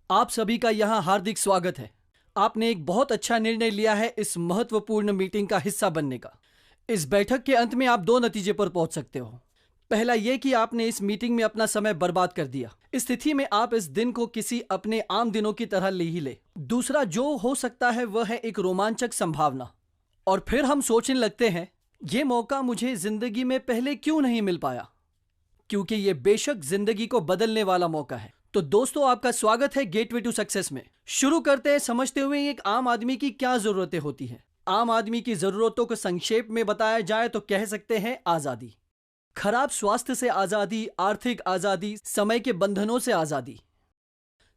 आप सभी का यहाँ हार्दिक स्वागत है। आपने एक बहुत अच्छा निर्णय लिया है इस महत्वपूर्ण मीटिंग का हिस्सा बनने का। इस बैठक के अंत में आप दो नतीजे पर पहुंच सकते हो। पहला ये कि आपने इस मीटिंग में अपना समय बर्बाद कर दिया। इस स्थिति में आप इस दिन को किसी अपने आम दिनों की तरह ले ही ले। दूसरा जो हो सकता है वह है एक रोमांचक संभावना। और फिर हम सोचने लगते हैं, ये मौका मुझे जिंदगी में पहले क्यों नहीं मिल पाया, क्योंकि ये बेशक जिंदगी को बदलने वाला मौका है। तो दोस्तों, आपका स्वागत है गेटवे टू सक्सेस में। शुरू करते हैं समझते हुए एक आम आदमी की क्या जरूरतें होती हैं। आम आदमी की जरूरतों को संक्षेप में बताया जाए तो कह सकते हैं आजादी, खराब स्वास्थ्य से आजादी, आर्थिक आजादी, समय के बंधनों से आजादी।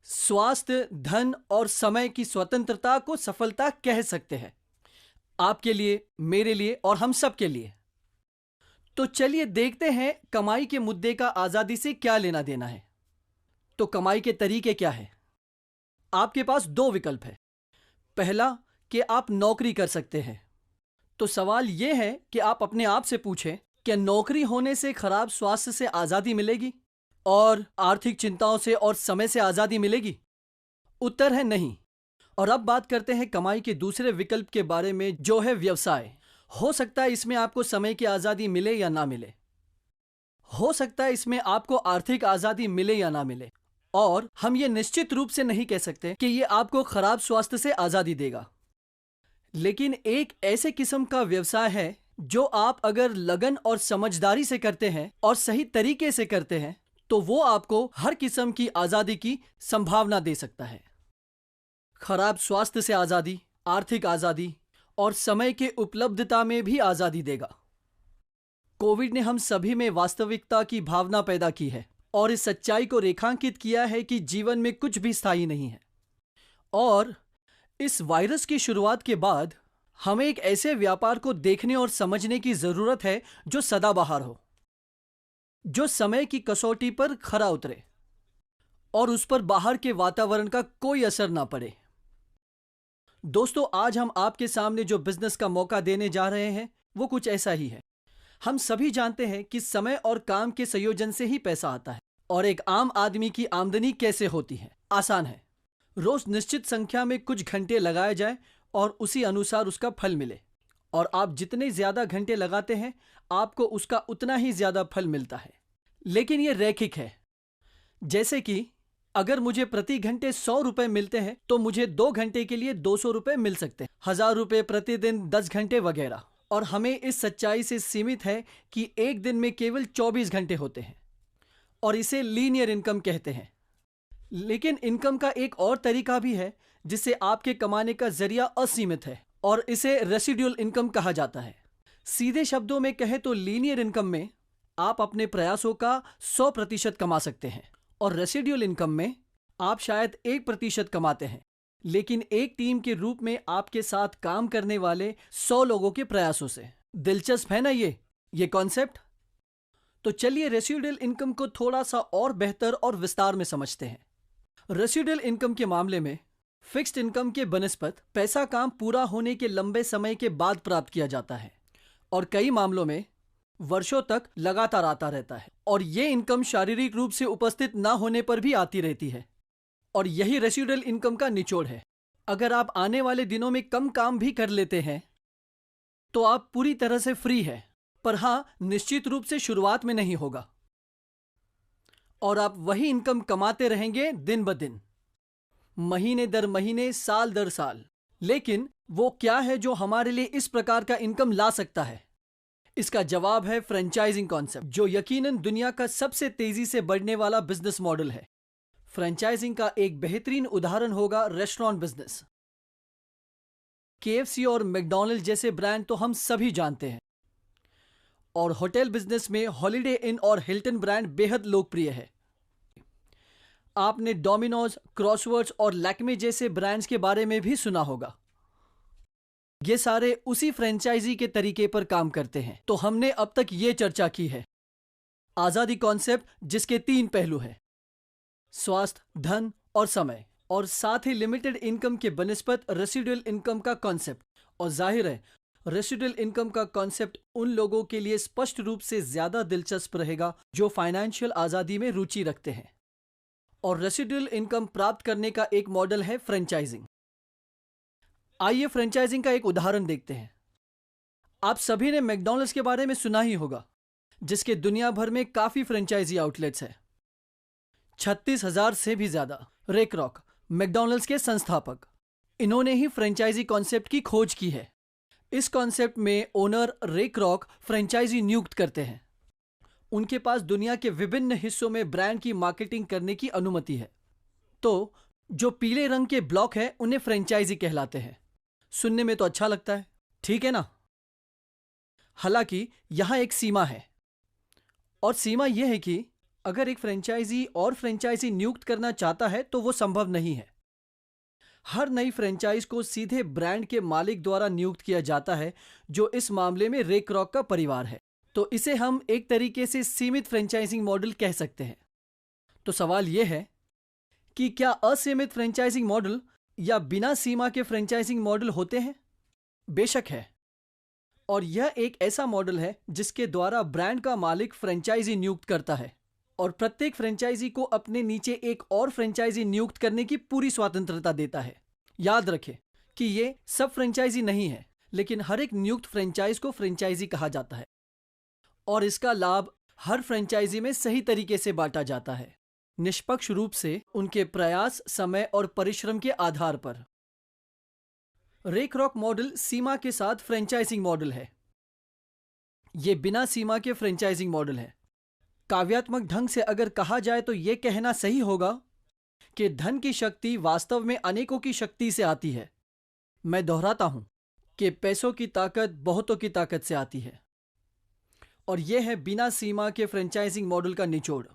स्वास्थ्य, धन और समय की स्वतंत्रता को सफलता कह सकते हैं, आपके लिए, मेरे लिए और हम सब के लिए। तो चलिए देखते हैं कमाई के मुद्दे का आजादी से क्या लेना देना है। तो कमाई के तरीके क्या है? आपके पास दो विकल्प है। पहला कि आप नौकरी कर सकते हैं। तो सवाल यह है कि आप अपने आप से पूछें, क्या नौकरी होने से खराब स्वास्थ्य से आजादी मिलेगी और आर्थिक चिंताओं से और समय से आजादी मिलेगी? उत्तर है नहीं। और अब बात करते हैं कमाई के दूसरे विकल्प के बारे में, जो है व्यवसाय। हो सकता है इसमें आपको समय की आजादी मिले या ना मिले। हो सकता है इसमें आपको आर्थिक आजादी मिले या ना मिले। और हम ये निश्चित रूप से नहीं कह सकते कि ये आपको खराब स्वास्थ्य से आजादी देगा। लेकिन एक ऐसे किस्म का व्यवसाय है जो आप अगर लगन और समझदारी से करते हैं और सही तरीके से करते हैं तो वो आपको हर किस्म की आजादी की संभावना दे सकता है। खराब स्वास्थ्य से आजादी, आर्थिक आजादी और समय के उपलब्धता में भी आजादी देगा। कोविड ने हम सभी में वास्तविकता की भावना पैदा की है और इस सच्चाई को रेखांकित किया है कि जीवन में कुछ भी स्थायी नहीं है। और इस वायरस की शुरुआत के बाद हमें एक ऐसे व्यापार को देखने और समझने की जरूरत है जो सदाबहार हो, जो समय की कसौटी पर खरा उतरे और उस पर बाहर के वातावरण का कोई असर ना पड़े। दोस्तों, आज हम आपके सामने जो बिजनेस का मौका देने जा रहे हैं वो कुछ ऐसा ही है। हम सभी जानते हैं कि समय और काम के संयोजन से ही पैसा आता है। और एक आम आदमी की आमदनी कैसे होती है? आसान है। रोज निश्चित संख्या में कुछ घंटे लगाए जाए और उसी अनुसार उसका फल मिले। और आप जितने ज्यादा घंटे लगाते हैं आपको उसका उतना ही ज्यादा फल मिलता है। लेकिन यह रैखिक है। जैसे कि अगर मुझे प्रति घंटे 100 रुपए मिलते हैं तो मुझे 2 घंटे के लिए 200 रुपए मिल सकते हैं, 1000 रुपए प्रतिदिन, 10 घंटे वगैरह। और हमें इस सच्चाई से सीमित है कि एक दिन में केवल 24 घंटे होते हैं और इसे लीनियर इनकम कहते हैं। लेकिन इनकम का एक और तरीका भी है जिससे आपके कमाने का जरिया असीमित है और इसे रेसिडुअल इनकम कहा जाता है। सीधे शब्दों में कहें तो लीनियर इनकम में आप अपने प्रयासों का 100% कमा सकते हैं और रेसिडुअल इनकम में आप शायद 1% कमाते हैं, लेकिन एक टीम के रूप में आपके साथ काम करने वाले 100 लोगों के प्रयासों से। दिलचस्प है ना ये कॉन्सेप्ट? तो चलिए रेसिडुअल इनकम को थोड़ा सा और बेहतर और विस्तार में समझते हैं। रेसिडुअल इनकम के मामले में फिक्स्ड इनकम के बनिस्पत पैसा काम पूरा होने के लंबे समय के बाद प्राप्त किया जाता है और कई मामलों में वर्षों तक लगातार आता रहता है। और ये इनकम शारीरिक रूप से उपस्थित ना होने पर भी आती रहती है। और यही रेसिडुअल इनकम का निचोड़ है। अगर आप आने वाले दिनों में कम काम भी कर लेते हैं तो आप पूरी तरह से फ्री है, पर हां, निश्चित रूप से शुरुआत में नहीं होगा। और आप वही इनकम कमाते रहेंगे दिन ब दिन, महीने दर महीने, साल दर साल। लेकिन वो क्या है जो हमारे लिए इस प्रकार का इनकम ला सकता है? इसका जवाब है फ्रेंचाइजिंग कॉन्सेप्ट, जो यकीनन दुनिया का सबसे तेजी से बढ़ने वाला बिजनेस मॉडल है। फ्रेंचाइजिंग का एक बेहतरीन उदाहरण होगा रेस्टोरेंट बिजनेस। KFC और मैकडॉनल्ड जैसे ब्रांड तो हम सभी जानते हैं। और होटल बिजनेस में हॉलिडे इन और हिल्टन ब्रांड बेहद लोकप्रिय है। आपने डोमिनोज, क्रॉसवर्ड्स और लैक्मे जैसे ब्रांड्स के बारे में भी सुना होगा। ये सारे उसी फ्रेंचाइजी के तरीके पर काम करते हैं। तो हमने अब तक ये चर्चा की है आजादी कॉन्सेप्ट, जिसके 3 पहलू हैं, स्वास्थ्य, धन और समय, और साथ ही लिमिटेड इनकम के बनिस्पत रेसिडुअल इनकम का कॉन्सेप्ट। और जाहिर है रेसिडुअल इनकम का कॉन्सेप्ट उन लोगों के लिए स्पष्ट रूप से ज्यादा दिलचस्प रहेगा जो फाइनेंशियल आजादी में रुचि रखते हैं। और रेसिडुअल इनकम प्राप्त करने का एक मॉडल है फ्रेंचाइजिंग। आइए फ्रेंचाइजिंग का एक उदाहरण देखते हैं। आप सभी ने मैकडॉनल्ड्स के बारे में सुना ही होगा, जिसके दुनिया भर में काफी फ्रेंचाइजी आउटलेट्स हैं। 36,000 से भी ज्यादा। रे क्रॉक, मैकडॉनल्ड्स के संस्थापक, इन्होंने ही फ्रेंचाइजी कॉन्सेप्ट की खोज की है। इस कॉन्सेप्ट में ओनर रे क्रॉक फ्रेंचाइजी नियुक्त करते हैं। उनके पास दुनिया के विभिन्न हिस्सों में ब्रांड की मार्केटिंग करने की अनुमति है। तो जो पीले रंग के ब्लॉक है उन्हें फ्रेंचाइजी कहलाते हैं। सुनने में तो अच्छा लगता है, ठीक है ना? हालांकि यहां एक सीमा है, और सीमा यह है कि अगर एक फ्रेंचाइजी और फ्रेंचाइजी नियुक्त करना चाहता है तो वो संभव नहीं है। हर नई फ्रेंचाइज को सीधे ब्रांड के मालिक द्वारा नियुक्त किया जाता है, जो इस मामले में रे क्रॉक का परिवार है। तो इसे हम एक तरीके से सीमित फ्रेंचाइजिंग मॉडल कह सकते हैं। तो सवाल यह है कि क्या असीमित फ्रेंचाइजिंग मॉडल या बिना सीमा के फ्रेंचाइजिंग मॉडल होते हैं? बेशक है। और यह एक ऐसा मॉडल है जिसके द्वारा ब्रांड का मालिक फ्रेंचाइजी नियुक्त करता है और प्रत्येक फ्रेंचाइजी को अपने नीचे एक और फ्रेंचाइजी नियुक्त करने की पूरी स्वतंत्रता देता है। याद रखें कि ये सब फ्रेंचाइजी नहीं है, लेकिन हर एक नियुक्त फ्रेंचाइज को फ्रेंचाइजी कहा जाता है और इसका लाभ हर फ्रेंचाइजी में सही तरीके से बांटा जाता है, निष्पक्ष रूप से उनके प्रयास, समय और परिश्रम के आधार पर। रे क्रॉक मॉडल सीमा के साथ फ्रेंचाइजिंग मॉडल है। यह बिना सीमा के फ्रेंचाइजिंग मॉडल है। काव्यात्मक ढंग से अगर कहा जाए तो यह कहना सही होगा कि धन की शक्ति वास्तव में अनेकों की शक्ति से आती है। मैं दोहराता हूं कि पैसों की ताकत बहुतों की ताकत से आती है, और यह है बिना सीमा के फ्रेंचाइजिंग मॉडल का निचोड़।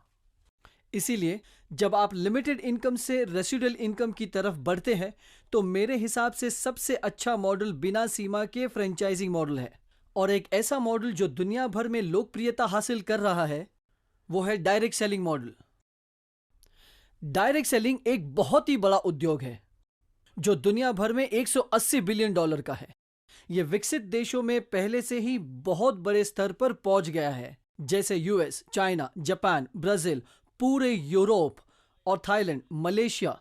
इसीलिए जब आप लिमिटेड इनकम से रेसिडुअल इनकम की तरफ बढ़ते हैं तो मेरे हिसाब से सबसे अच्छा मॉडल बिना सीमा के फ्रेंचाइजिंग मॉडल है। और एक ऐसा मॉडल जो दुनिया भर में लोकप्रियता हासिल कर रहा है वो है direct selling model. Direct selling एक बहुत ही बड़ा उद्योग है जो दुनिया भर में $180 बिलियन का है। यह विकसित देशों में पहले से ही बहुत बड़े स्तर पर पहुंच गया है, जैसे यूएस, चाइना, जापान, ब्राजील, पूरे यूरोप और थाईलैंड, मलेशिया।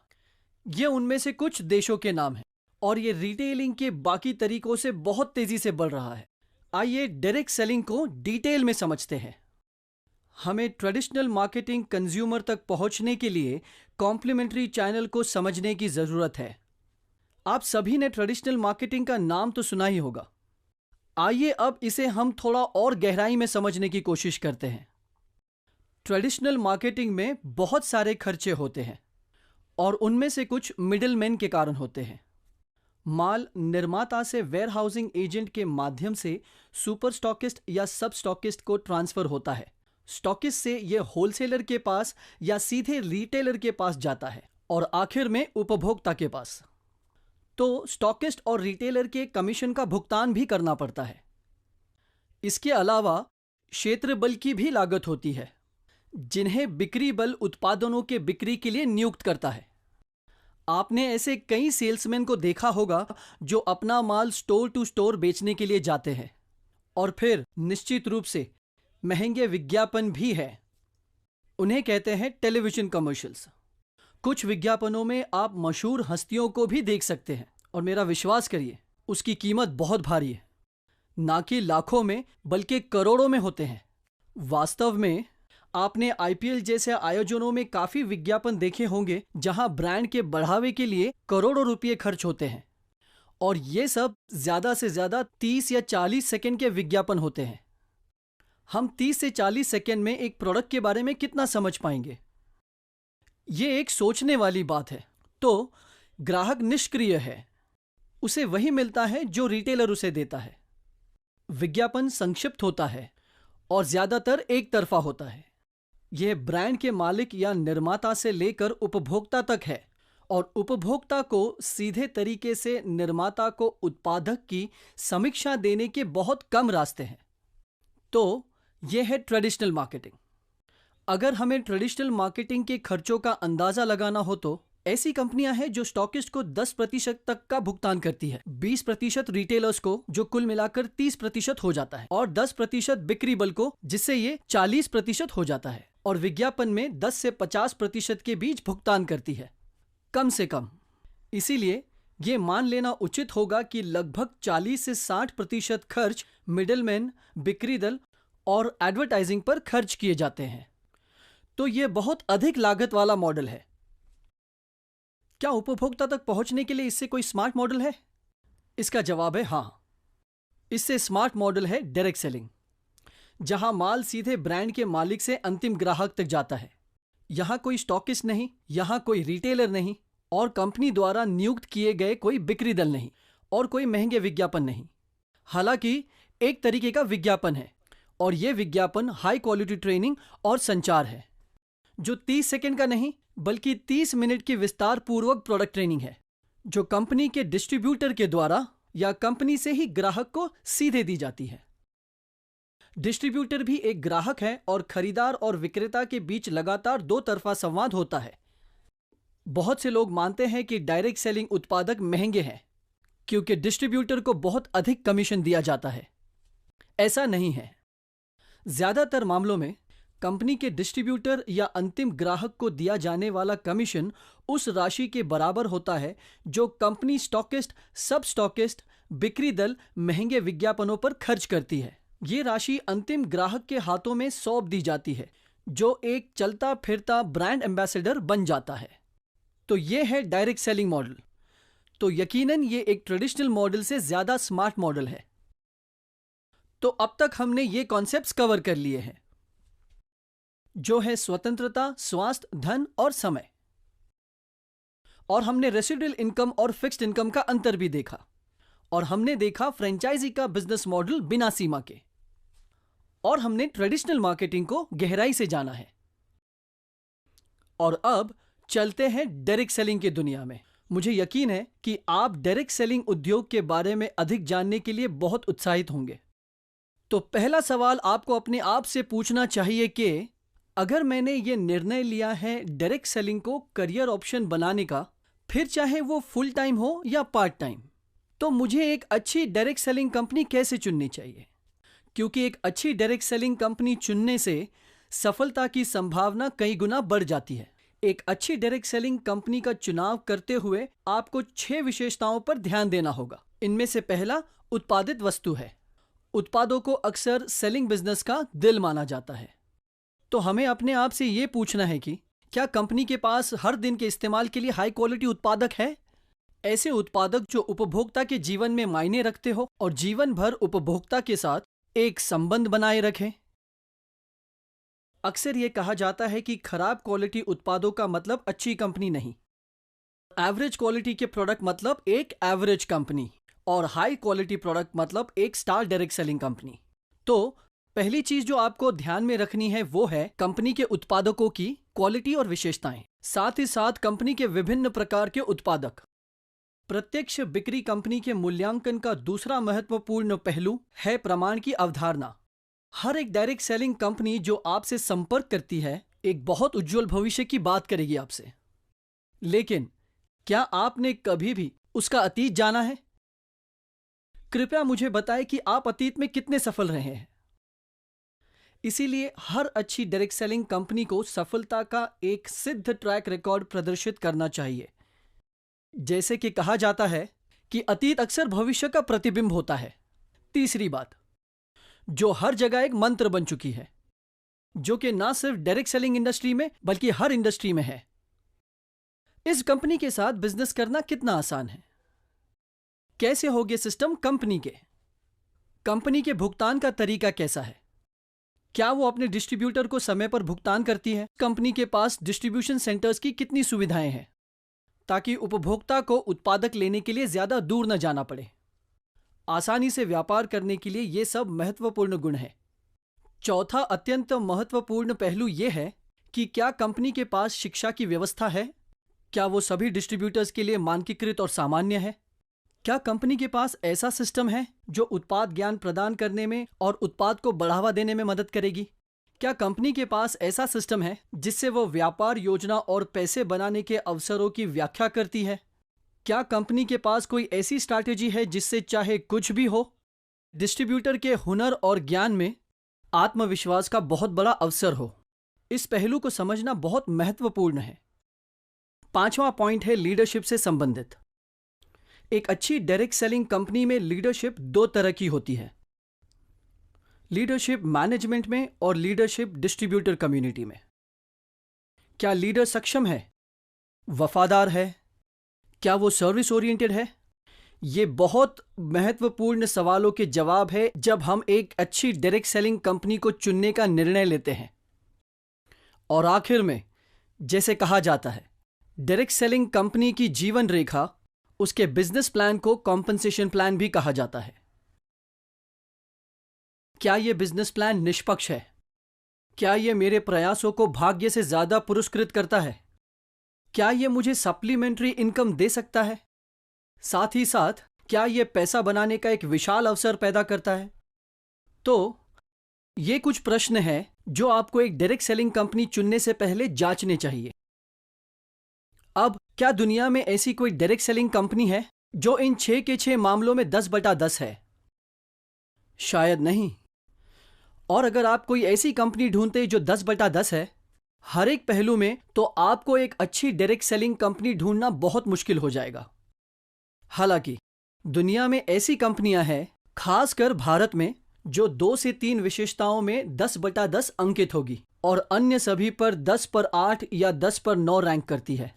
ये उनमें से कुछ देशों के नाम हैं, और ये रिटेलिंग के बाकी तरीकों से बहुत तेजी से बढ़ रहा है। आइए डायरेक्ट सेलिंग को डिटेल में समझते हैं। हमें ट्रेडिशनल मार्केटिंग कंज्यूमर तक पहुंचने के लिए कॉम्प्लीमेंट्री चैनल को समझने की जरूरत है। आप सभी ने ट्रेडिशनल मार्केटिंग का नाम तो सुना ही होगा। आइए अब इसे हम थोड़ा और गहराई में समझने की कोशिश करते हैं। ट्रेडिशनल मार्केटिंग में बहुत सारे खर्चे होते हैं और उनमें से कुछ मिडिलमैन के कारण होते हैं। माल निर्माता से वेयरहाउसिंग एजेंट के माध्यम से सुपर स्टॉकिस्ट या सब स्टॉकिस्ट को ट्रांसफर होता है। स्टॉकिस्ट से यह होलसेलर के पास या सीधे रिटेलर के पास जाता है और आखिर में उपभोक्ता के पास। तो स्टॉकिस्ट और रिटेलर के कमीशन का भुगतान भी करना पड़ता है। इसके अलावा क्षेत्र बल की भी लागत होती है, जिन्हें बिक्री बल उत्पादनों के बिक्री के लिए नियुक्त करता है। आपने ऐसे कई सेल्समैन को देखा होगा जो अपना माल स्टोर टू स्टोर बेचने के लिए जाते हैं, और फिर निश्चित रूप से महंगे विज्ञापन भी है। उन्हें कहते हैं टेलीविजन कमर्शियल्स। कुछ विज्ञापनों में आप मशहूर हस्तियों को भी देख सकते हैं, और मेरा विश्वास करिए उसकी कीमत बहुत भारी है। ना कि लाखों में बल्कि करोड़ों में होते हैं। वास्तव में आपने आईपीएल जैसे आयोजनों में काफी विज्ञापन देखे होंगे जहां ब्रांड के बढ़ावे के लिए करोड़ों रुपए खर्च होते हैं, और ये सब ज्यादा से ज्यादा 30 या 40 सेकंड के विज्ञापन होते हैं। हम 30 से 40 सेकंड में एक प्रोडक्ट के बारे में कितना समझ पाएंगे? ये एक सोचने वाली बात है। तो ग्राहक निष्क्रिय है, उसे वही मिलता है जो रिटेलर उसे देता है। विज्ञापन संक्षिप्त होता है और ज्यादातर एक तरफा होता है। यह ब्रांड के मालिक या निर्माता से लेकर उपभोक्ता तक है, और उपभोक्ता को सीधे तरीके से निर्माता को उत्पादक की समीक्षा देने के बहुत कम रास्ते हैं। तो यह है ट्रेडिशनल मार्केटिंग। अगर हमें ट्रेडिशनल मार्केटिंग के खर्चों का अंदाजा लगाना हो तो ऐसी कंपनियां हैं जो स्टॉकिस्ट को 10% तक का भुगतान करती है, 20% रिटेलर्स को, जो कुल मिलाकर 30% हो जाता है, और 10% बिक्री बल को, जिससे ये 40% हो जाता है। और विज्ञापन में 10 से 50% के बीच भुगतान करती है, कम से कम। इसीलिए ये मान लेना उचित होगा कि लगभग 40 से 60% खर्च मिडलमैन, बिक्री दल और एडवर्टाइजिंग पर खर्च किए जाते हैं। तो ये बहुत अधिक लागत वाला मॉडल है। क्या उपभोक्ता तक पहुंचने के लिए इससे कोई स्मार्ट मॉडल है? इसका जवाब है हां। इससे स्मार्ट मॉडल है डायरेक्ट सेलिंग, जहां माल सीधे ब्रांड के मालिक से अंतिम ग्राहक तक जाता है। यहां कोई स्टॉकिस्ट नहीं, यहां कोई रिटेलर नहीं, और कंपनी द्वारा नियुक्त किए गए कोई बिक्री दल नहीं, और कोई महंगे विज्ञापन नहीं। हालांकि एक तरीके का विज्ञापन है, और यह विज्ञापन हाई क्वालिटी ट्रेनिंग और संचार है, जो 30 सेकंड का नहीं बल्कि 30 मिनट की विस्तार पूर्वक प्रोडक्ट ट्रेनिंग है, जो कंपनी के डिस्ट्रीब्यूटर के द्वारा या कंपनी से ही ग्राहक को सीधे दी जाती है। डिस्ट्रीब्यूटर भी एक ग्राहक है और खरीदार और विक्रेता के बीच लगातार दो तरफा संवाद होता है। बहुत से लोग मानते हैं कि डायरेक्ट सेलिंग उत्पादक महंगे हैं क्योंकि डिस्ट्रीब्यूटर को बहुत अधिक कमीशन दिया जाता है। ऐसा नहीं है। ज्यादातर मामलों में कंपनी के डिस्ट्रीब्यूटर या अंतिम ग्राहक को दिया जाने वाला कमीशन उस राशि के बराबर होता है जो कंपनी स्टॉकिस्ट, सब स्टॉकिस्ट, बिक्री दल महंगे विज्ञापनों पर खर्च करती है। ये राशि अंतिम ग्राहक के हाथों में सौंप दी जाती है, जो एक चलता फिरता ब्रांड एम्बेसडर बन जाता है। तो ये है डायरेक्ट सेलिंग मॉडल। तो यकीनन ये एक ट्रेडिशनल मॉडल से ज्यादा स्मार्ट मॉडल है। तो अब तक हमने ये कॉन्सेप्ट्स कवर कर लिए हैं, जो है स्वतंत्रता, स्वास्थ्य, धन और समय। और हमने रेसिडुअल इनकम और फिक्स्ड इनकम का अंतर भी देखा, और हमने देखा फ्रेंचाइजी का बिजनेस मॉडल बिना सीमा के, और हमने ट्रेडिशनल मार्केटिंग को गहराई से जाना है। और अब चलते हैं डायरेक्ट सेलिंग की दुनिया में। मुझे यकीन है कि आप डायरेक्ट सेलिंग उद्योग के बारे में अधिक जानने के लिए बहुत उत्साहित होंगे। तो पहला सवाल आपको अपने आप से पूछना चाहिए कि अगर मैंने ये निर्णय लिया है डायरेक्ट सेलिंग को करियर ऑप्शन बनाने का, फिर चाहे वो फुल टाइम हो या पार्ट टाइम, तो मुझे एक अच्छी डायरेक्ट सेलिंग कंपनी कैसे चुननी चाहिए? क्योंकि एक अच्छी डायरेक्ट सेलिंग कंपनी चुनने से सफलता की संभावना कई गुना बढ़ जाती है। एक अच्छी डायरेक्ट सेलिंग कंपनी का चुनाव करते हुए आपको 6 विशेषताओं पर ध्यान देना होगा। इनमें से पहला उत्पादित वस्तु है। उत्पादों को अक्सर सेलिंग बिजनेस का दिल माना जाता है। तो हमें अपने आप से ये पूछना है कि क्या कंपनी के पास हर दिन के इस्तेमाल के लिए हाई क्वालिटी उत्पादक है? ऐसे उत्पादक जो उपभोक्ता के जीवन में मायने रखते हो और जीवन भर उपभोक्ता के साथ एक संबंध बनाए रखें। अक्सर यह कहा जाता है कि खराब क्वालिटी उत्पादों का मतलब अच्छी कंपनी नहीं, एवरेज क्वालिटी के प्रोडक्ट मतलब एक एवरेज कंपनी, और हाई क्वालिटी प्रोडक्ट मतलब एक स्टार डायरेक्ट सेलिंग कंपनी। तो पहली चीज जो आपको ध्यान में रखनी है वो है कंपनी के उत्पादकों की क्वालिटी और विशेषताएं, साथ ही साथ कंपनी के विभिन्न प्रकार के उत्पादक। प्रत्यक्ष बिक्री कंपनी के मूल्यांकन का दूसरा महत्वपूर्ण पहलू है प्रमाण की अवधारणा। हर एक डायरेक्ट सेलिंग कंपनी जो आपसे संपर्क करती है एक बहुत उज्जवल भविष्य की बात करेगी आपसे, लेकिन क्या आपने कभी भी उसका अतीत जाना है? कृपया मुझे बताएं कि आप अतीत में कितने सफल रहे हैं। इसीलिए हर अच्छी डायरेक्ट सेलिंग कंपनी को सफलता का एक सिद्ध ट्रैक रिकॉर्ड प्रदर्शित करना चाहिए। जैसे कि कहा जाता है कि अतीत अक्सर भविष्य का प्रतिबिंब होता है। तीसरी बात, जो हर जगह एक मंत्र बन चुकी है, जो कि ना सिर्फ डायरेक्ट सेलिंग इंडस्ट्री में बल्कि हर इंडस्ट्री में है। इस कंपनी के साथ बिजनेस करना कितना आसान है? कैसे होगे सिस्टम कंपनी के? कंपनी के भुगतान का तरीका कैसा है? क्या वो अपने डिस्ट्रीब्यूटर को समय पर भुगतान करती है? कंपनी के पास डिस्ट्रीब्यूशन सेंटर्स की कितनी सुविधाएं हैं ताकि उपभोक्ता को उत्पादक लेने के लिए ज्यादा दूर न जाना पड़े? आसानी से व्यापार करने के लिए ये सब महत्वपूर्ण गुण हैं। चौथा अत्यंत महत्वपूर्ण पहलू यह है कि क्या कंपनी के पास शिक्षा की व्यवस्था है? क्या वो सभी डिस्ट्रीब्यूटर्स के लिए मानकीकृत और सामान्य है? क्या कंपनी के पास ऐसा सिस्टम है जो उत्पाद ज्ञान प्रदान करने में और उत्पाद को बढ़ावा देने में मदद करेगी? क्या कंपनी के पास ऐसा सिस्टम है जिससे वो व्यापार योजना और पैसे बनाने के अवसरों की व्याख्या करती है? क्या कंपनी के पास कोई ऐसी स्ट्रैटेजी है जिससे चाहे कुछ भी हो, डिस्ट्रीब्यूटर के हुनर और ज्ञान में आत्मविश्वास का बहुत बड़ा अवसर हो? इस पहलू को समझना बहुत महत्वपूर्ण है। पांचवा पॉइंट है लीडरशिप से संबंधित। एक अच्छी डायरेक्ट सेलिंग कंपनी में लीडरशिप दो तरह की होती है, लीडरशिप मैनेजमेंट में और लीडरशिप डिस्ट्रीब्यूटर कम्युनिटी में। क्या लीडर सक्षम है, वफादार है, क्या वो सर्विस ओरिएंटेड है? ये बहुत महत्वपूर्ण सवालों के जवाब है जब हम एक अच्छी डायरेक्ट सेलिंग कंपनी को चुनने का निर्णय लेते हैं। और आखिर में, जैसे कहा जाता है, डायरेक्ट सेलिंग कंपनी की जीवन रेखा, उसके बिजनेस प्लान को कॉम्पनसेशन प्लान भी कहा जाता है। क्या यह बिजनेस प्लान निष्पक्ष है? क्या यह मेरे प्रयासों को भाग्य से ज्यादा पुरस्कृत करता है? क्या यह मुझे सप्लीमेंट्री इनकम दे सकता है? साथ ही साथ क्या यह पैसा बनाने का एक विशाल अवसर पैदा करता है? तो ये कुछ प्रश्न हैं जो आपको एक डायरेक्ट सेलिंग कंपनी चुनने से पहले जांचने चाहिए। अब क्या दुनिया में ऐसी कोई डायरेक्ट सेलिंग कंपनी है जो इन 6 के 6 मामलों में 10/10 है? शायद नहीं। और अगर आप कोई ऐसी कंपनी ढूंढते जो 10/10 है हर एक पहलू में, तो आपको एक अच्छी डायरेक्ट सेलिंग कंपनी ढूंढना बहुत मुश्किल हो जाएगा। हालांकि दुनिया में ऐसी कंपनियां हैं, खासकर भारत में, जो 2 से 3 विशेषताओं में 10/10 अंकित होगी और अन्य सभी पर 10 पर 8 या 10 पर 9 रैंक करती है।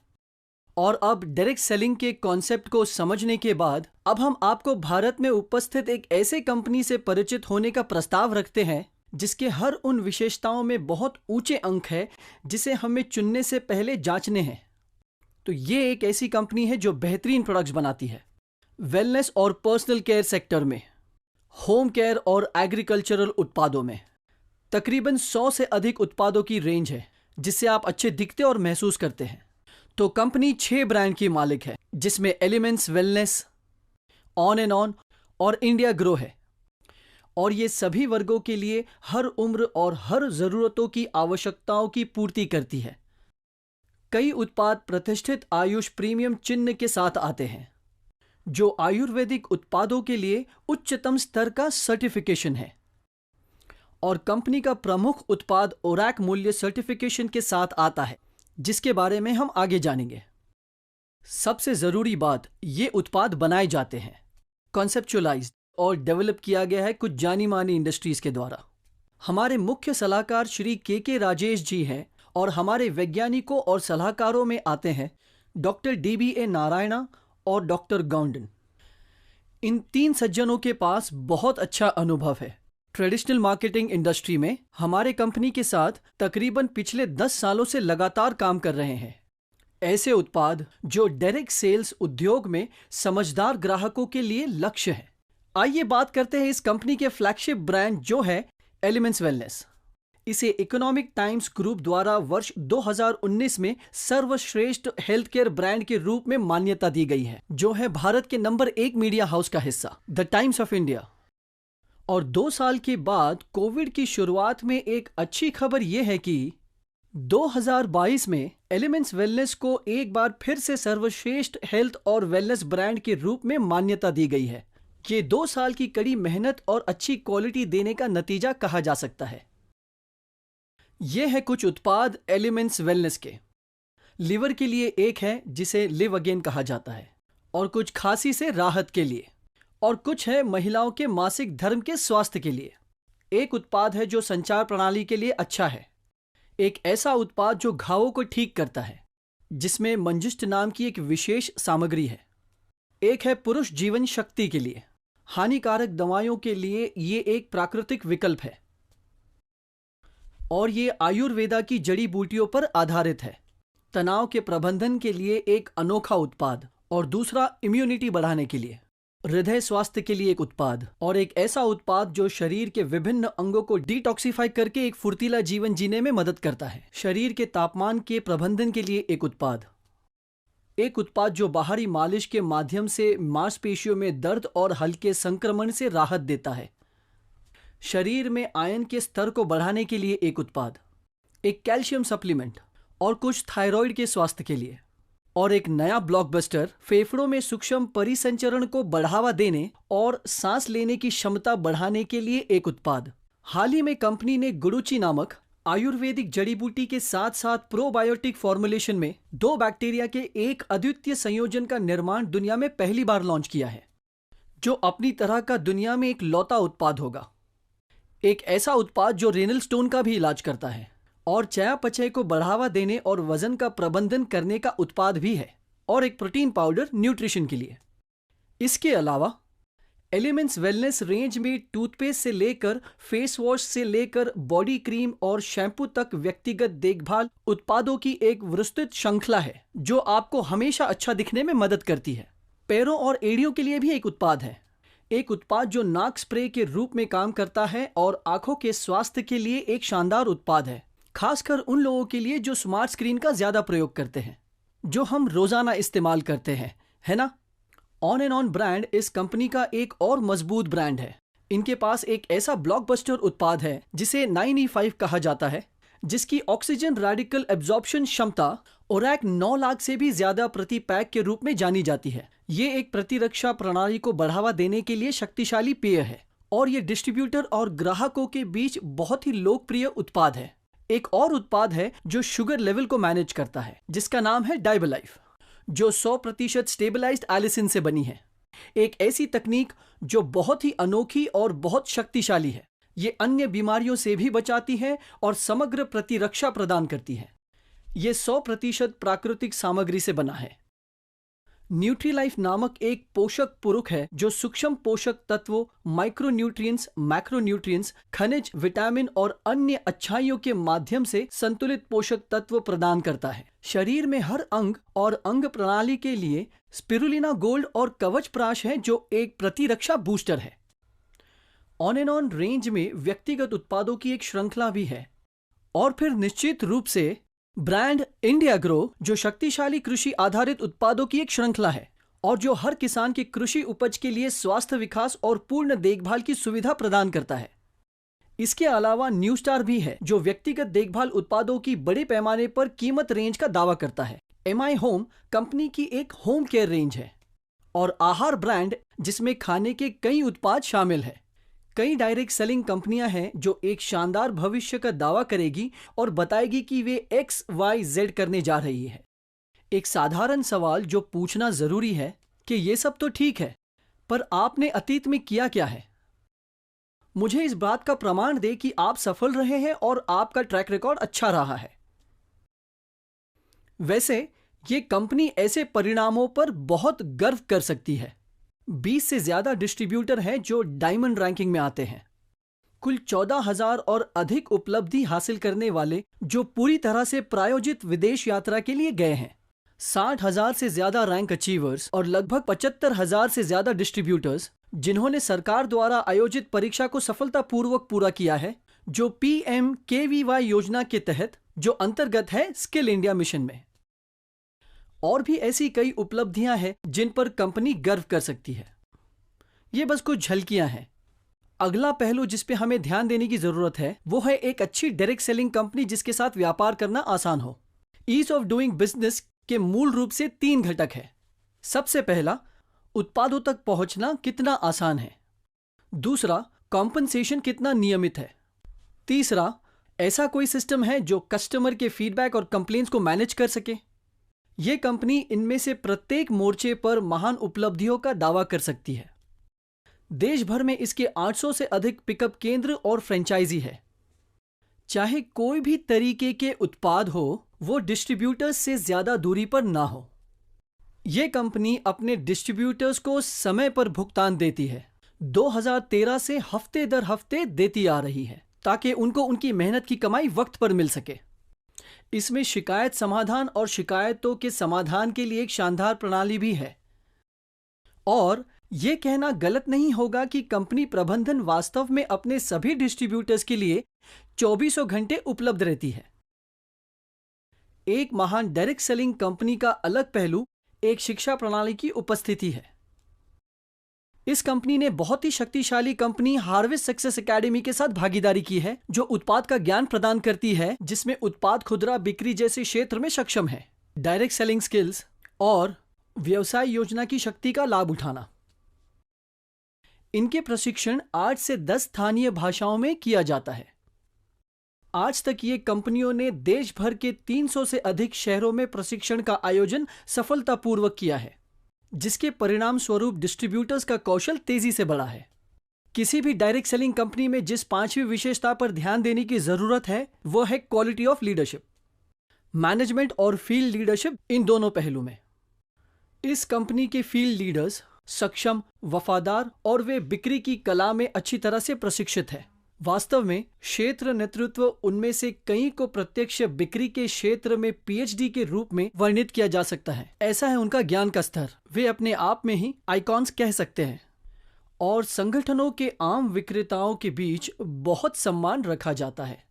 और अब डायरेक्ट सेलिंग के कॉन्सेप्ट को समझने के बाद अब हम आपको भारत में उपस्थित एक ऐसे कंपनी से परिचित होने का प्रस्ताव रखते हैं जिसके हर उन विशेषताओं में बहुत ऊंचे अंक है जिसे हमें चुनने से पहले जांचने हैं। तो ये एक ऐसी कंपनी है जो बेहतरीन प्रोडक्ट्स बनाती है वेलनेस और पर्सनल केयर सेक्टर में, होम केयर और एग्रीकल्चरल उत्पादों में। तकरीबन 100 से अधिक उत्पादों की रेंज है जिससे आप अच्छे दिखते और महसूस करते हैं। तो कंपनी 6 ब्रांड की मालिक है जिसमें elements wellness, on and on और इंडिया ग्रो है। और ये सभी वर्गों के लिए हर उम्र और हर जरूरतों की आवश्यकताओं की पूर्ति करती है। कई उत्पाद प्रतिष्ठित आयुष प्रीमियम चिन्ह के साथ आते हैं जो आयुर्वेदिक उत्पादों के लिए उच्चतम स्तर का सर्टिफिकेशन है। और कंपनी का प्रमुख उत्पाद ओरैक मूल्य सर्टिफिकेशन के साथ आता है जिसके बारे में हम आगे जानेंगे। सबसे जरूरी बात, ये उत्पाद बनाए जाते हैं, कॉन्सेप्चुअलाइज्ड और डेवलप किया गया है कुछ जानी मानी इंडस्ट्रीज के द्वारा। हमारे मुख्य सलाहकार श्री के राजेश जी हैं और हमारे वैज्ञानिकों और सलाहकारों में आते हैं डॉक्टर DBA नारायणा और डॉक्टर गौंडन। इन 3 सज्जनों के पास बहुत अच्छा अनुभव है ट्रेडिशनल मार्केटिंग इंडस्ट्री में। हमारे कंपनी के साथ तकरीबन पिछले 10 सालों से लगातार काम कर रहे हैं। ऐसे उत्पाद जो डायरेक्ट सेल्स उद्योग में समझदार ग्राहकों के लिए लक्ष्य है। आइए बात करते हैं इस कंपनी के फ्लैगशिप ब्रांड जो है एलिमेंट्स वेलनेस। इसे इकोनॉमिक टाइम्स ग्रुप द्वारा वर्ष 2019 में सर्वश्रेष्ठ हेल्थ केयर ब्रांड के रूप में मान्यता दी गई है, जो है भारत के नंबर 1 मीडिया हाउस का हिस्सा, द टाइम्स ऑफ इंडिया। और 2 साल के बाद कोविड की शुरुआत में एक अच्छी खबर यह है कि 2022 में एलिमेंट्स वेलनेस को एक बार फिर से सर्वश्रेष्ठ हेल्थ और वेलनेस ब्रांड के रूप में मान्यता दी गई है। ये 2 साल की कड़ी मेहनत और अच्छी क्वालिटी देने का नतीजा कहा जा सकता है। ये है कुछ उत्पाद एलिमेंट्स वेलनेस के। लिवर के लिए एक है जिसे लिव अगेन कहा जाता है, और कुछ खांसी से राहत के लिए, और कुछ है महिलाओं के मासिक धर्म के स्वास्थ्य के लिए। एक उत्पाद है जो संचार प्रणाली के लिए अच्छा है, एक ऐसा उत्पाद जो घावों को ठीक करता है जिसमें मंजिष्ठ नाम की एक विशेष सामग्री है। एक है पुरुष जीवन शक्ति के लिए, हानिकारक दवाइयों के लिए ये एक प्राकृतिक विकल्प है, और ये आयुर्वेदा की जड़ी बूटियों पर आधारित है। तनाव के प्रबंधन के लिए एक अनोखा उत्पाद, और दूसरा इम्यूनिटी बढ़ाने के लिए, हृदय स्वास्थ्य के लिए एक उत्पाद, और एक ऐसा उत्पाद जो शरीर के विभिन्न अंगों को डिटॉक्सिफाई करके एक फुर्तीला जीवन जीने में मदद करता है। शरीर के तापमान के प्रबंधन के लिए एक उत्पाद, एक उत्पाद जो बाहरी मालिश के माध्यम से मांसपेशियों में दर्द और हल्के संक्रमण से राहत देता है। शरीर में आयन के स्तर को बढ़ाने के लिए एक उत्पाद, एक कैल्शियम सप्लीमेंट, और कुछ थायराइड के स्वास्थ्य के लिए, और एक नया ब्लॉकबस्टर फेफड़ों में सूक्ष्म परिसंचरण को बढ़ावा देने और सांस लेने की क्षमता बढ़ाने के लिए एक उत्पाद। हाल ही में कंपनी ने गुडुची नामक आयुर्वेदिक जड़ी बूटी के साथ साथ प्रोबायोटिक फॉर्मुलेशन में 2 बैक्टीरिया के एक अद्वितीय संयोजन का निर्माण दुनिया में पहली बार लॉन्च किया है, जो अपनी तरह का दुनिया में एक लौता उत्पाद होगा। एक ऐसा उत्पाद जो रेनल स्टोन का भी इलाज करता है और चयापचय को बढ़ावा देने और वजन का प्रबंधन करने का उत्पाद भी है, और एक प्रोटीन पाउडर न्यूट्रिशन के लिए। इसके अलावा एलिमेंट्स वेलनेस रेंज में टूथपेस्ट से लेकर फेस वॉश से लेकर बॉडी क्रीम और शैम्पू तक व्यक्तिगत देखभाल उत्पादों की एक विस्तृत श्रृंखला है, जो आपको हमेशा अच्छा दिखने में मदद करती है। पैरों और एड़ियों के लिए भी एक उत्पाद है, एक उत्पाद जो नाक स्प्रे के रूप में काम करता है और आंखों के स्वास्थ्य के लिए एक शानदार उत्पाद है, खासकर उन लोगों के लिए जो स्मार्ट स्क्रीन का ज्यादा प्रयोग करते हैं, जो हम रोजाना इस्तेमाल करते हैं, है ना? ऑन एंड ऑन ब्रांड इस कंपनी का एक और मजबूत ब्रांड है। इनके पास एक ऐसा ब्लॉकबस्टर उत्पाद है जिसे 9E5 कहा जाता है, जिसकी ऑक्सीजन रेडिकल एब्जॉर्प्शन क्षमता ओरैक 9 लाख से भी ज्यादा प्रति पैक के रूप में जानी जाती है। ये एक प्रतिरक्षा प्रणाली को बढ़ावा देने के लिए शक्तिशाली पेय है और ये डिस्ट्रीब्यूटर और ग्राहकों के बीच बहुत ही लोकप्रिय उत्पाद है। एक और उत्पाद है जो शुगर लेवल को मैनेज करता है, जिसका नाम है डाइबलाइफ, जो 100% स्टेबलाइज्ड एलिसिन से बनी है। एक ऐसी तकनीक जो बहुत ही अनोखी और बहुत शक्तिशाली है। ये अन्य बीमारियों से भी बचाती है और समग्र प्रतिरक्षा प्रदान करती है। ये 100% प्राकृतिक सामग्री से बना है। न्यूट्रीलाइफ नामक एक पोषक पूरक है जो सूक्ष्म पोषक तत्वों, माइक्रोन्यूट्रिएंट्स, मैक्रोन्यूट्रिएंट्स, खनिज, विटामिन और अन्य अच्छाइयों के माध्यम से संतुलित पोषक तत्व प्रदान करता है। शरीर में हर अंग और अंग प्रणाली के लिए स्पिरुलिना गोल्ड और कवच प्राश है, जो एक प्रतिरक्षा बूस्टर है। ऑन एंड ऑन रेंज में व्यक्तिगत उत्पादों की एक श्रृंखला भी है, और फिर निश्चित रूप से ब्रांड इंडिया ग्रो, जो शक्तिशाली कृषि आधारित उत्पादों की एक श्रृंखला है और जो हर किसान की कृषि उपज के लिए स्वास्थ्य विकास और पूर्ण देखभाल की सुविधा प्रदान करता है। इसके अलावा न्यू स्टार भी है, जो व्यक्तिगत देखभाल उत्पादों की बड़े पैमाने पर कीमत रेंज का दावा करता है। एमआई होम कंपनी की एक होम केयर रेंज है, और आहार ब्रांड जिसमें खाने के कई उत्पाद शामिल है। कई डायरेक्ट सेलिंग कंपनियां हैं जो एक शानदार भविष्य का दावा करेगी और बताएगी कि वे XYZ करने जा रही है। एक साधारण सवाल जो पूछना जरूरी है कि ये सब तो ठीक है, पर आपने अतीत में किया क्या है? मुझे इस बात का प्रमाण दे कि आप सफल रहे हैं और आपका ट्रैक रिकॉर्ड अच्छा रहा है। वैसे ये कंपनी ऐसे परिणामों पर बहुत गर्व कर सकती है। 20 से ज्यादा डिस्ट्रीब्यूटर हैं जो डायमंड रैंकिंग में आते हैं। कुल 14,000 और अधिक उपलब्धि हासिल करने वाले जो पूरी तरह से प्रायोजित विदेश यात्रा के लिए गए हैं। 60,000 से ज्यादा रैंक अचीवर्स और लगभग 75,000 से ज्यादा डिस्ट्रीब्यूटर्स जिन्होंने सरकार द्वारा आयोजित परीक्षा को सफलतापूर्वक पूरा किया है, जो PMKVY योजना के तहत, जो अंतर्गत है स्किल इंडिया मिशन में। और भी ऐसी कई उपलब्धियां हैं जिन पर कंपनी गर्व कर सकती है। ये बस कुछ झलकियां हैं। अगला पहलू जिस पे हमें ध्यान देने की जरूरत है वो है एक अच्छी डायरेक्ट सेलिंग कंपनी जिसके साथ व्यापार करना आसान हो। ईज ऑफ डूइंग बिजनेस के मूल रूप से 3 घटक है। सबसे पहला, उत्पादों तक पहुंचना कितना आसान है। दूसरा, कॉम्पनसेशन कितना नियमित है। तीसरा, ऐसा कोई सिस्टम है जो कस्टमर के फीडबैक और कंप्लेंट्स को मैनेज कर सके। यह कंपनी इनमें से प्रत्येक मोर्चे पर महान उपलब्धियों का दावा कर सकती है। देश भर में इसके 800 से अधिक पिकअप केंद्र और फ्रेंचाइजी है। चाहे कोई भी तरीके के उत्पाद हो, वो डिस्ट्रीब्यूटर्स से ज्यादा दूरी पर ना हो। यह कंपनी अपने डिस्ट्रीब्यूटर्स को समय पर भुगतान देती है। 2013 से हफ्ते दर हफ्ते देती आ रही है ताकि उनको उनकी मेहनत की कमाई वक्त पर मिल सके। इसमें शिकायत समाधान और शिकायतों के समाधान के लिए एक शानदार प्रणाली भी है। और यह कहना गलत नहीं होगा कि कंपनी प्रबंधन वास्तव में अपने सभी डिस्ट्रीब्यूटर्स के लिए 24 घंटे उपलब्ध रहती है। एक महान डायरेक्ट सेलिंग कंपनी का अलग पहलू एक शिक्षा प्रणाली की उपस्थिति है। इस कंपनी ने बहुत ही शक्तिशाली कंपनी हार्वेस्ट सक्सेस एकेडमी के साथ भागीदारी की है, जो उत्पाद का ज्ञान प्रदान करती है, जिसमें उत्पाद खुदरा बिक्री जैसे क्षेत्र में सक्षम है। डायरेक्ट सेलिंग स्किल्स और व्यवसाय योजना की शक्ति का लाभ उठाना। इनके प्रशिक्षण 8 से 10 स्थानीय भाषाओं में किया जाता है। आज तक ये कंपनियों ने देश भर के 300 से अधिक शहरों में प्रशिक्षण का आयोजन सफलतापूर्वक किया है, जिसके परिणाम स्वरूप डिस्ट्रीब्यूटर्स का कौशल तेजी से बढ़ा है। किसी भी डायरेक्ट सेलिंग कंपनी में जिस पांचवी विशेषता पर ध्यान देने की जरूरत है वो है क्वालिटी ऑफ लीडरशिप। मैनेजमेंट और फील्ड लीडरशिप, इन दोनों पहलू में इस कंपनी के फील्ड लीडर्स सक्षम, वफादार और वे बिक्री की कला में अच्छी तरह से प्रशिक्षित है। वास्तव में क्षेत्र नेतृत्व उनमें से कई को प्रत्यक्ष बिक्री के क्षेत्र में पीएचडी के रूप में वर्णित किया जा सकता है। ऐसा है उनका ज्ञान का स्तर, वे अपने आप में ही आइकॉन्स कह सकते हैं और संगठनों के आम विक्रेताओं के बीच बहुत सम्मान रखा जाता है।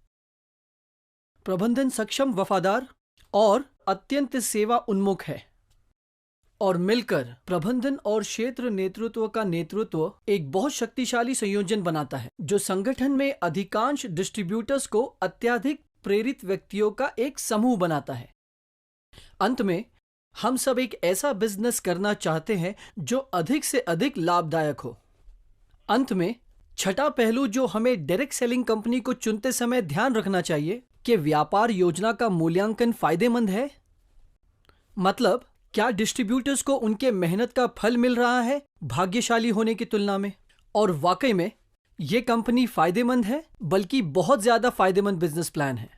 प्रबंधन सक्षम, वफादार और अत्यंत सेवा उन्मुख है और मिलकर प्रबंधन और क्षेत्र नेतृत्व का नेतृत्व एक बहुत शक्तिशाली संयोजन बनाता है जो संगठन में अधिकांश डिस्ट्रीब्यूटर्स को अत्यधिक प्रेरित व्यक्तियों का एक समूह बनाता है। अंत में हम सब एक ऐसा बिजनेस करना चाहते हैं जो अधिक से अधिक लाभदायक हो। अंत में छठा पहलू जो हमें डायरेक्ट सेलिंग कंपनी को चुनते समय ध्यान रखना चाहिए कि व्यापार योजना का मूल्यांकन फायदेमंद है। मतलब क्या डिस्ट्रीब्यूटर्स को उनके मेहनत का फल मिल रहा है भाग्यशाली होने की तुलना में, और वाकई में यह कंपनी फायदेमंद है, बल्कि बहुत ज्यादा फायदेमंद बिजनेस प्लान है।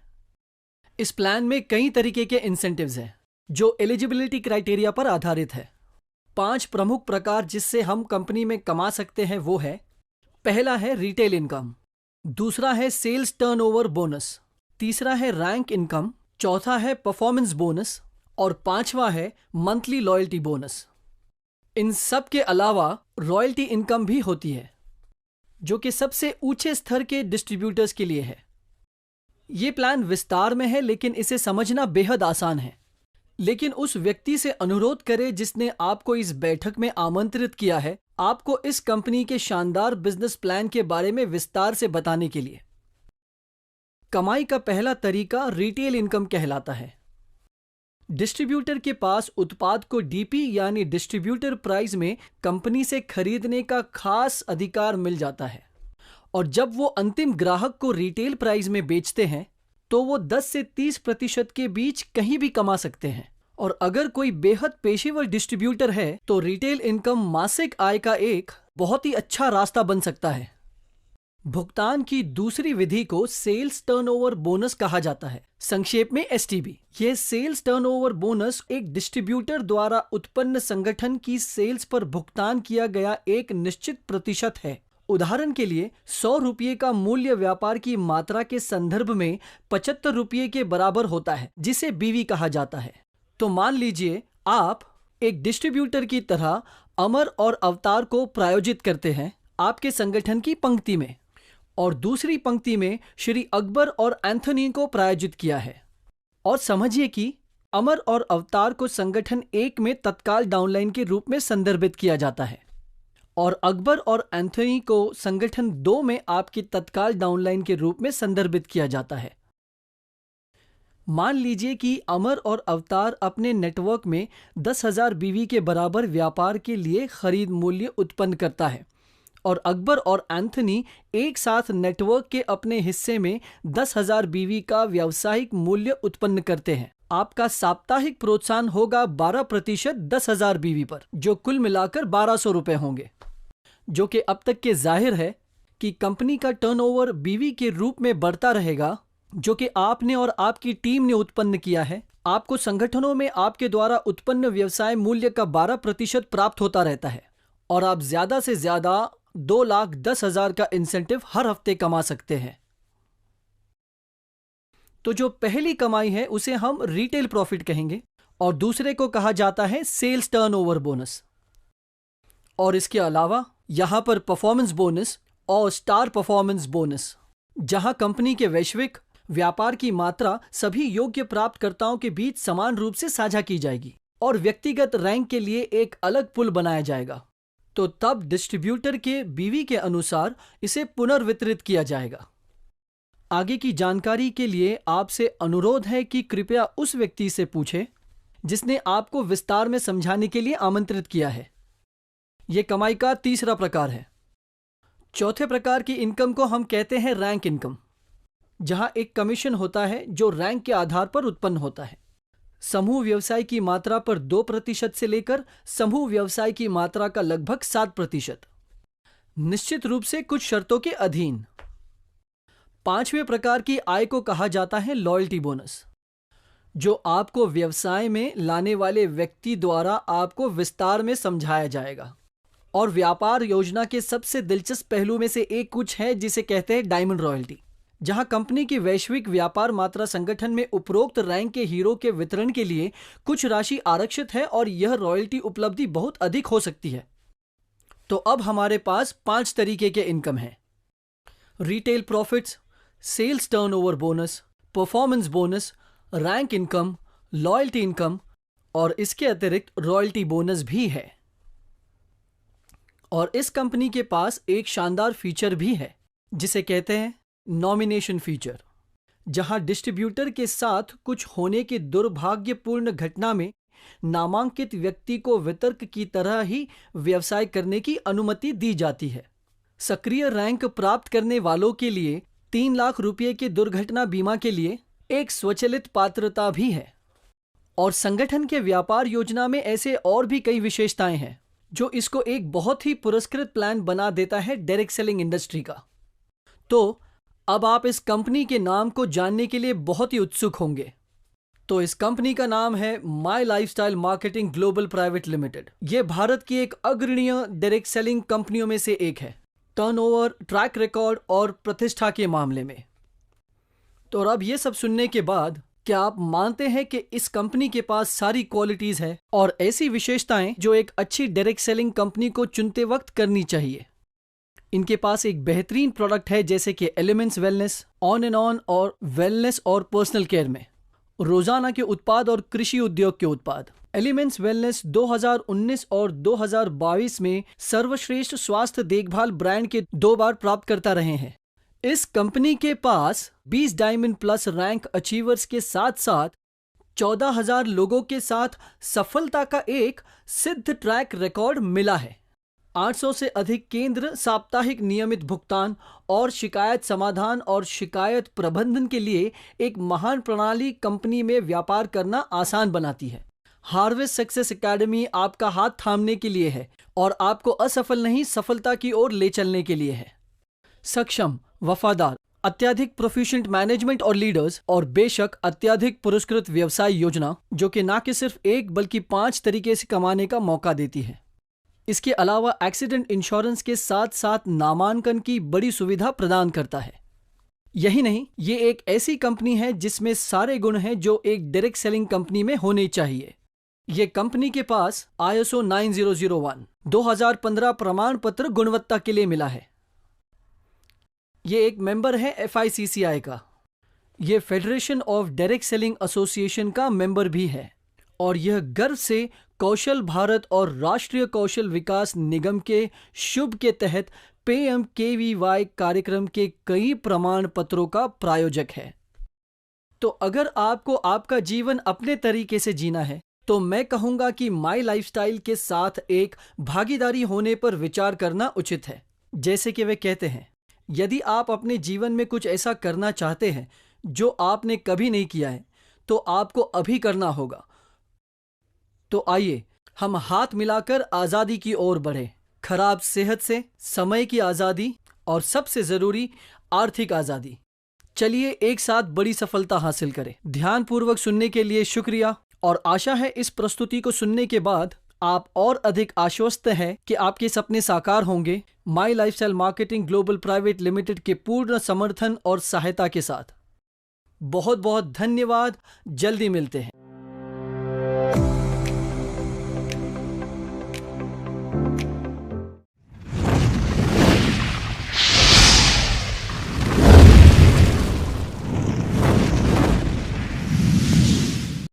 इस प्लान में कई तरीके के इंसेंटिव्स हैं जो एलिजिबिलिटी क्राइटेरिया पर आधारित है। 5 प्रमुख प्रकार जिससे हम कंपनी में कमा सकते हैं वो है, पहला है रिटेल इनकम, दूसरा है सेल्स टर्नओवर बोनस, तीसरा है रैंक इनकम, चौथा है परफॉर्मेंस बोनस और पांचवा है मंथली लॉयल्टी बोनस। इन सब के अलावा रॉयल्टी इनकम भी होती है जो कि सबसे ऊंचे स्तर के डिस्ट्रीब्यूटर्स के लिए है। ये प्लान विस्तार में है लेकिन इसे समझना बेहद आसान है। लेकिन उस व्यक्ति से अनुरोध करें जिसने आपको इस बैठक में आमंत्रित किया है आपको इस कंपनी के शानदार बिजनेस प्लान के बारे में विस्तार से बताने के लिए। कमाई का पहला तरीका रिटेल इनकम कहलाता है। डिस्ट्रीब्यूटर के पास उत्पाद को डीपी यानी डिस्ट्रीब्यूटर प्राइस में कंपनी से खरीदने का खास अधिकार मिल जाता है और जब वो अंतिम ग्राहक को रिटेल प्राइस में बेचते हैं तो वो 10 से 30% के बीच कहीं भी कमा सकते हैं। और अगर कोई बेहद पेशेवर डिस्ट्रीब्यूटर है तो रिटेल इनकम मासिक आय का एक बहुत ही अच्छा रास्ता बन सकता है। भुगतान की दूसरी विधि को सेल्स टर्नओवर बोनस कहा जाता है, संक्षेप में एसटीबी। यह सेल्स टर्नओवर बोनस एक डिस्ट्रीब्यूटर द्वारा उत्पन्न संगठन की सेल्स पर भुगतान किया गया एक निश्चित प्रतिशत है। उदाहरण के लिए 100 रुपये का मूल्य व्यापार की मात्रा के संदर्भ में 75 रुपये के बराबर होता है, जिसे बीवी कहा जाता है। तो मान लीजिए आप एक डिस्ट्रीब्यूटर की तरह अमर और अवतार को प्रायोजित करते हैं आपके संगठन की पंक्ति में, और दूसरी पंक्ति में श्री अकबर और एंथनी को प्रायोजित किया है। और समझिए कि अमर और अवतार को संगठन 1 में तत्काल डाउनलाइन के रूप में संदर्भित किया जाता है और अकबर और एंथनी को संगठन 2 में आपकी तत्काल डाउनलाइन के रूप में संदर्भित किया जाता है। मान लीजिए कि अमर और अवतार अपने नेटवर्क में 10,000 बीवी के बराबर व्यापार के लिए खरीद मूल्य उत्पन्न करता है और अकबर और एंथनी एक साथ नेटवर्क के अपने हिस्से में 10,000 बीवी का व्यावसायिक मूल्य उत्पन्न करते हैं। आपका साप्ताहिक प्रोत्साहन होगा 12% 10,000 बीवी पर, जो कुल मिलाकर 1,200 रुपए होंगे, जो कि अब तक के जाहिर है कि कंपनी का टर्नओवर बीवी के रूप में बढ़ता रहेगा, जो कि आपने और आपकी टीम ने उत्पन्न किया है। आपको संगठनों में आपके द्वारा उत्पन्न व्यवसाय मूल्य का 12% प्राप्त होता रहता है और आप ज्यादा से ज्यादा 2,10,000 का इंसेंटिव हर हफ्ते कमा सकते हैं। तो जो पहली कमाई है उसे हम रिटेल प्रॉफिट कहेंगे और दूसरे को कहा जाता है सेल्स टर्नओवर बोनस। और इसके अलावा यहां पर परफॉर्मेंस बोनस और स्टार परफॉर्मेंस बोनस, जहां कंपनी के वैश्विक व्यापार की मात्रा सभी योग्य प्राप्तकर्ताओं के बीच समान रूप से साझा की जाएगी और व्यक्तिगत रैंक के लिए एक अलग पुल बनाया जाएगा। तो तब डिस्ट्रीब्यूटर के बीवी के अनुसार इसे पुनर्वितरित किया जाएगा। आगे की जानकारी के लिए आपसे अनुरोध है कि कृपया उस व्यक्ति से पूछें जिसने आपको विस्तार में समझाने के लिए आमंत्रित किया है। यह कमाई का तीसरा प्रकार है। चौथे प्रकार की इनकम को हम कहते हैं रैंक इनकम। जहां एक कमीशन होता है जो रैंक के आधार पर उत्पन्न होता है। समूह व्यवसाय की मात्रा पर 2% से लेकर समूह व्यवसाय की मात्रा का लगभग 7%, निश्चित रूप से कुछ शर्तों के अधीन। पांचवें प्रकार की आय को कहा जाता है लॉयल्टी बोनस, जो आपको व्यवसाय में लाने वाले व्यक्ति द्वारा आपको विस्तार में समझाया जाएगा। और व्यापार योजना के सबसे दिलचस्प पहलू में से एक कुछ है जिसे कहते हैं डायमंड रॉयल्टी, जहां कंपनी की वैश्विक व्यापार मात्रा संगठन में उपरोक्त रैंक के हीरो के वितरण के लिए कुछ राशि आरक्षित है और यह रॉयल्टी उपलब्धि बहुत अधिक हो सकती है। तो अब हमारे पास 5 तरीके के इनकम हैं: retail profits, sales turnover bonus, performance bonus, rank income, loyalty income और इसके अतिरिक्त रॉयल्टी बोनस भी है। और इस कंपनी के पास एक शानदार फीचर भी है जिसे कहते हैं नॉमिनेशन फीचर, जहां डिस्ट्रीब्यूटर के साथ कुछ होने की दुर्भाग्यपूर्ण घटना में नामांकित व्यक्ति को वितरक की तरह ही व्यवसाय करने की अनुमति दी जाती है। सक्रिय रैंक प्राप्त करने वालों के लिए 3 लाख रुपये के दुर्घटना बीमा के लिए एक स्वचालित पात्रता भी है। और संगठन के व्यापार योजना में ऐसे और भी कई विशेषताएं हैं जो इसको एक बहुत ही पुरस्कृत प्लान बना देता है डायरेक्ट सेलिंग इंडस्ट्री का। तो अब आप इस कंपनी के नाम को जानने के लिए बहुत ही उत्सुक होंगे। तो इस कंपनी का नाम है my lifestyle marketing global private limited. यह भारत की एक अग्रणीय डायरेक्ट सेलिंग कंपनियों में से एक है, टर्नओवर, ट्रैक रिकॉर्ड और प्रतिष्ठा के मामले में। तो अब ये सब सुनने के बाद क्या आप मानते हैं कि इस कंपनी के पास सारी क्वालिटीज है और ऐसी विशेषताएं जो एक अच्छी डायरेक्ट सेलिंग कंपनी को चुनते वक्त करनी चाहिए? इनके पास एक बेहतरीन प्रोडक्ट है जैसे कि elements wellness, on and on और वेलनेस और पर्सनल केयर में रोजाना के उत्पाद और कृषि उद्योग के उत्पाद। एलिमेंट्स वेलनेस 2019 और 2022 में सर्वश्रेष्ठ स्वास्थ्य देखभाल ब्रांड के 2 बार प्राप्त करता रहे हैं। इस कंपनी के पास 20 डायमंड प्लस रैंक अचीवर्स के साथ साथ 14,000 लोगों के साथ सफलता का एक सिद्ध ट्रैक रिकॉर्ड मिला है। 800 से अधिक केंद्र साप्ताहिक नियमित भुगतान और शिकायत समाधान और शिकायत प्रबंधन के लिए एक महान प्रणाली कंपनी में व्यापार करना आसान बनाती है। हार्वेस्ट सक्सेस एकेडमी आपका हाथ थामने के लिए है और आपको असफल नहीं सफलता की ओर ले चलने के लिए है। सक्षम, वफादार, अत्यधिक प्रोफिशिएंट मैनेजमेंट और लीडर्स और बेशक अत्यधिक पुरस्कृत व्यवसाय योजना जो कि न कि सिर्फ एक बल्कि 5 तरीके से कमाने का मौका देती है। इसके अलावा एक्सीडेंट इंश्योरेंस के साथ साथ नामांकन की बड़ी सुविधा प्रदान करता है। यही नहीं, ये एक ऐसी कंपनी है जिसमें सारे गुण हैं जो एक डायरेक्ट सेलिंग कंपनी में होने चाहिए। ये कंपनी के पास ISO 9001 2015 प्रमाण पत्र गुणवत्ता के लिए मिला है। ये एक मेंबर है FICCI का। ये federation of direct selling association का मेंबर भी है और यह गर्व से कौशल भारत और राष्ट्रीय कौशल विकास निगम के शुभ के तहत PMKVY कार्यक्रम के कई प्रमाण पत्रों का प्रायोजक है। तो अगर आपको आपका जीवन अपने तरीके से जीना है तो मैं कहूंगा कि माई लाइफस्टाइल के साथ एक भागीदारी होने पर विचार करना उचित है। जैसे कि वे कहते हैं, यदि आप अपने जीवन में कुछ ऐसा करना चाहते हैं जो आपने कभी नहीं किया है तो आपको अभी करना होगा। तो आइए हम हाथ मिलाकर आज़ादी की ओर बढ़े, खराब सेहत से, समय की आज़ादी और सबसे ज़रूरी आर्थिक आज़ादी। चलिए एक साथ बड़ी सफलता हासिल करें। ध्यानपूर्वक सुनने के लिए शुक्रिया और आशा है इस प्रस्तुति को सुनने के बाद आप और अधिक आश्वस्त हैं कि आपके सपने साकार होंगे my lifestyle marketing global private limited के पूर्ण समर्थन और सहायता के साथ। बहुत बहुत धन्यवाद। जल्दी मिलते हैं।